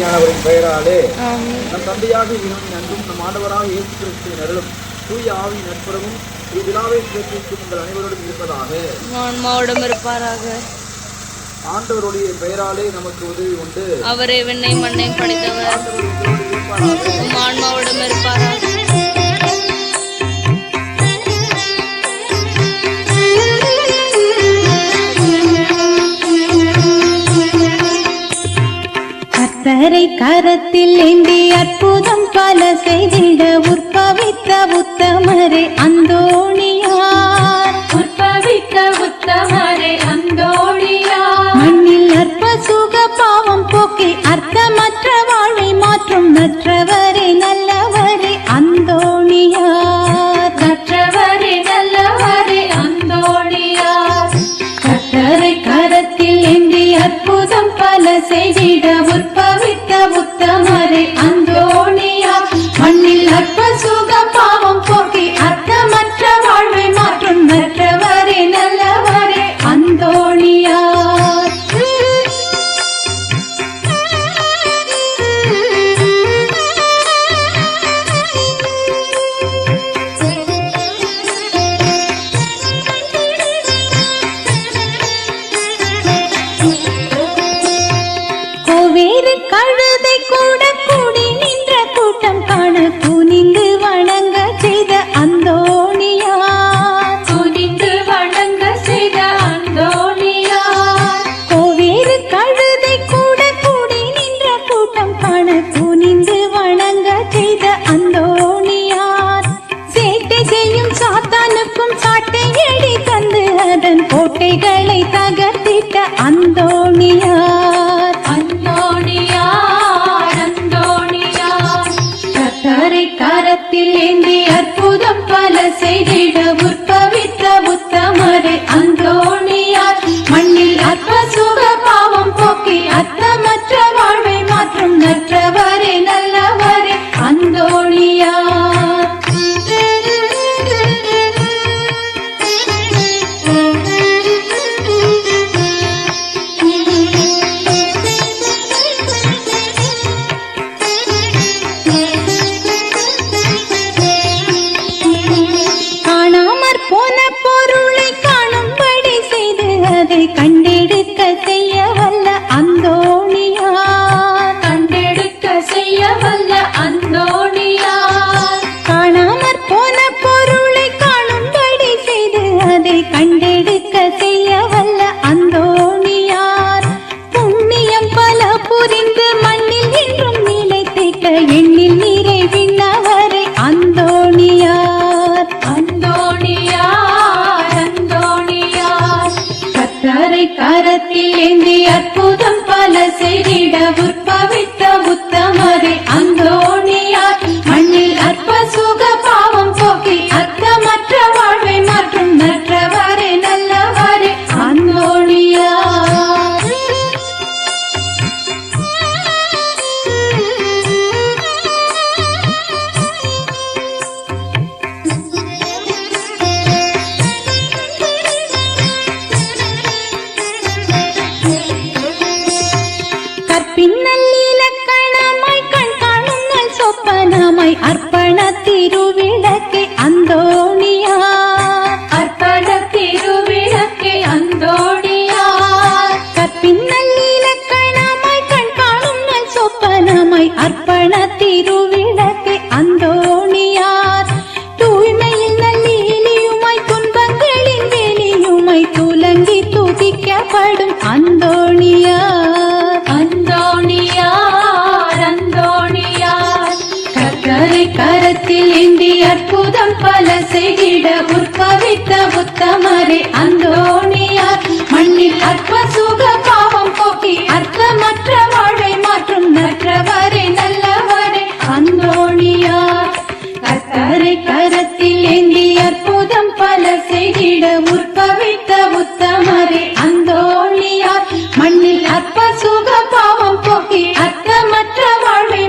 பெயராலே நம் தந்தையாக இறைவனின் அன்பும் நம் ஆண்டவராக இயேசு கிறிஸ்துவின் அருளும் தூய ஆவியின் நட்புறவும் விழாவை சிறப்பிக்கும் உங்கள் அனைவரோடும் இருப்பதாக. ஆண்டவருடைய பெயராலே நமக்கு உதவி உண்டு. அவரே விண்ணை மண்ணை படைத்தவர். ஆன்மாவோடும் இருப்பாராக. கர்த்தரை கரத்தில் ஏந்தி அற்புதம் பல செய்திட உற்பவித்த உத்தமரே அந்தோணியார். உற்பவித்த உத்தமரே அந்தோணியார். மண்ணில் அற்ப சுக பாவம் போக்கி அர்த்தமற்ற வாழ்வை மாற்றும் நற்றவரே நல்லவரே அந்தோணியார். நற்றவரே நல்லவரே அந்தோணியார். கர்த்தரை கரத்தில் ஏந்தி அற்புதம் பல செய்திட உற்பவித்த உத்தமரே அந்தோணியார். மண்ணில் அற்ப சுக பாவம் போக்கி அர்த்தமற்ற வாழ்வை மாற்றும் நற்றவரே நல்லவரே அந்தோணியார். கோவேறு கழுதை கூட கூடி நின்ற கூட்டம் காண குனிந்து வணங்க செய்த அந்தோணியார். துணிந்து வணங்க செய்த அந்தோணியார். கோவேறு கழுதை கூட கூடி நின்ற கூட்டம் காண குனிந்து வணங்க செய்த அந்தோணியார். சேட்டை செய்யும் சாத்தானுக்கும் சாட்டை எடி தந்து அதன் கோட்டைகளை தகர்த்திட்ட அந்தோணியார். அந்தோணியார் அந்தோணியார். கர்த்தரை கரத்தில் ஏந்தி அற்புதம் பல செய்திட உற்பவித்த உத்தமரே அந்தோணியார். மண்ணில் அற்ப சுக பாவம் போக்கி அர்த்தமற்ற வாழ்வை மாற்றும் நற்றவரே நல்லவரே அந்தோணியார். காணாமற் போன பொருளை காணும்படி செய்து அதை கண்டெடுக்க செய்ய வல்ல அந்தோணியார். கண்டெடுக்க செய்ய வல்ல அந்தோணியார். காணாமற் போன பொருளை காணும்படி செய்து அதை கண்டெடுக்க செய்ய வல்ல அந்தோணியார். புண்ணியம் பல புரிந்து மண்ணில் என்றும் நிலைத்திட்ட எண்ணில் நிறைவின்னவரை அந்தோணியார். அந்தோணியார் அந்தோணியார். கர்த்தரை கரத்தில் ஏந்தி அற்புதம் பல செய்திட உற்பவித்த உத்தமரே அந்தோணியார். மண்ணில் அற்ப சுக பாவம் போக்கி அர்த்தமற்ற வாழ்வை மாற்றும் நற்றவரே நல்லவரே அந்தோணியார். கற்பின்னல் இலக்கணமாய் கண் காணும் நல் சொப்பனமாய் அர்ப்பண திருவிளக்கே அந்தோணியார். அர்ப்பண திருவிளக்கே அந்தோணியார். கற்பின்னல் இலக்கணமாய் கண் காணும் நல் சொப்பனமாய் அர்ப்பண திருவிளக்கே அந்தோணியார். தூய்மையில் நல்லிலியுமாய் துன்பங்களின் வேலியுமாய் துலங்கி துதிக்கப்படும் அந்தோணியார். அந்தோணியார் அந்தோணியார். கர்த்தரை கரத்தில் ஏந்தி அற்புதம் பல செய்திட உற்பவித்த உத்தமரே அந்தோணியார். மண்ணில் அற்ப சுக பாவம் போக்கி அர்த்தமற்ற வாழ்வை மாற்றும் நற்றவரே நல்லவரே அந்தோணியார். கர்த்தரை கரத்தில் ஏந்தி அற்புதம் பல செய்திட